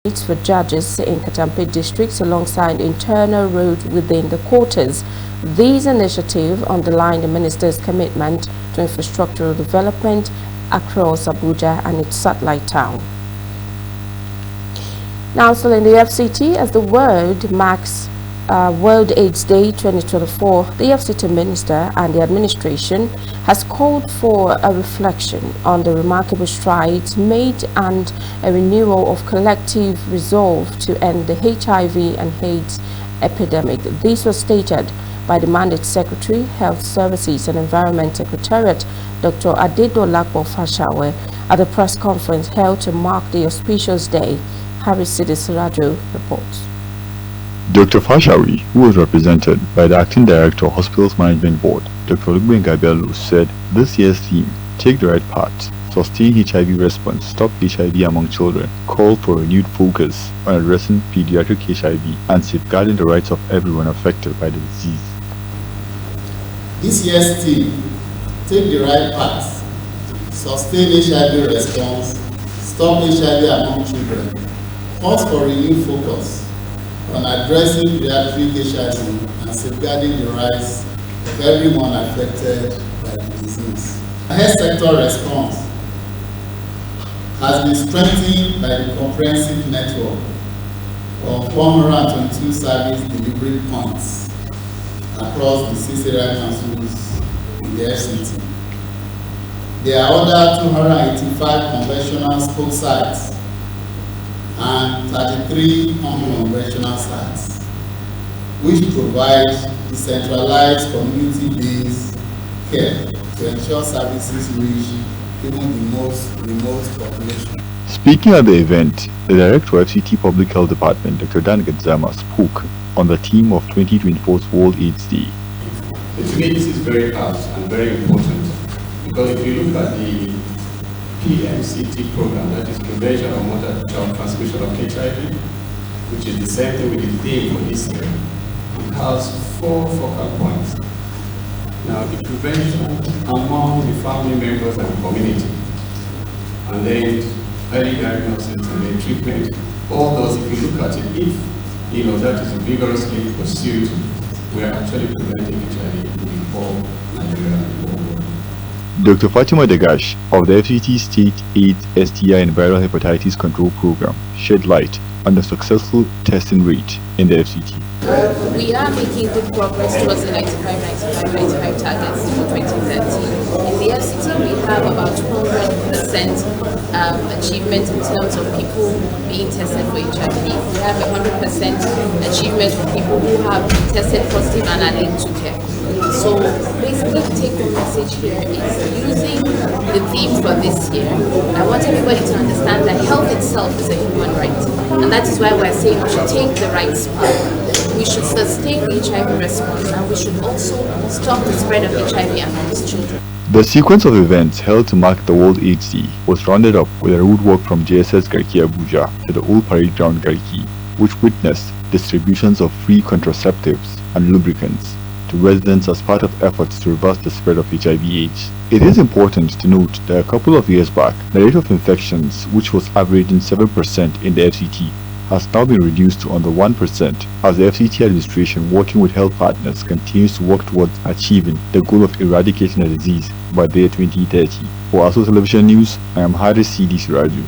for judges in Katampe districts alongside internal road within the quarters. These initiatives underline the minister's commitment to infrastructural development across Abuja and its satellite town. Now, still in the FCT, as the world marks World AIDS Day 2024, the FCT Minister and the administration has called for a reflection on the remarkable strides made and a renewal of collective resolve to end the HIV and AIDS epidemic. This was stated by the Mandate Secretary, Health Services and Environment Secretariat, Dr. Adedolakbo Fashawe, at a press conference held to mark the auspicious day. Harry Sidisiraju reports. Dr. Fashawi, who was represented by the Acting Director of Hospitals Management Board, Dr. Olugbenga Bello, said this year's theme, Take the Right Path, Sustain HIV Response, Stop HIV Among Children, called for a renewed focus on addressing pediatric HIV and safeguarding the rights of everyone affected by the disease. This year's theme, Take the Right Path, Sustain HIV Response, Stop HIV Among Children, calls for renewed focus on addressing pediatric HIV and safeguarding the rights of everyone affected by the disease. The health sector response has been strengthened by the comprehensive network of 122 service delivery points across the 6 area councils in the FCT. There are other 285 conventional spoke sites and 33 unconventional sites, which provide decentralized community-based care to ensure services reach even the most remote population. Speaking at the event, the Director of FCT Public Health Department, Dr. Dan Gadzama, spoke on the theme of 2024's World AIDS Day. To me, this is very apt and very important because if you look at the PMCT program, that is Prevention of Mother-to-Child Transmission of HIV, which is the same thing with the theme for this year. It has 4 focal points. Now, the prevention among the family members and the community, and then early diagnosis and then treatment, all those, if you look at it, if that is vigorously pursued, we are actually preventing HIV in the whole Nigeria and the whole world. Dr. Fatima Dagash of the FCT State AIDS, STI and Viral Hepatitis Control Program shed light on the successful testing rate in the FCT. We are making good progress towards the 95 targets for 2030. In the FCT, we have about 200% achievement in terms of people being tested for HIV. We have 100% achievement for people who have tested positive and are linked to care. So basically, the take-home message here is using the theme for this year. I want everybody to understand that health itself is a human right, and that is why we're saying we should take the right path. We should sustain the HIV response, and we should also stop the spread of HIV amongst children. The sequence of events held to mark the World AIDS Day was rounded up with a roadwalk from JSS Garki Abuja to the Old Parade Ground Garki, which witnessed distributions of free contraceptives and lubricants to residents as part of efforts to reverse the spread of HIV/AIDS. It is important to note that a couple of years back, the rate of infections, which was averaging 7% in the FCT, has now been reduced to under 1% as the FCT administration, working with health partners, continues to work towards achieving the goal of eradicating the disease by the year 2030. For ASO Television News, I am Haris Sidisiraju.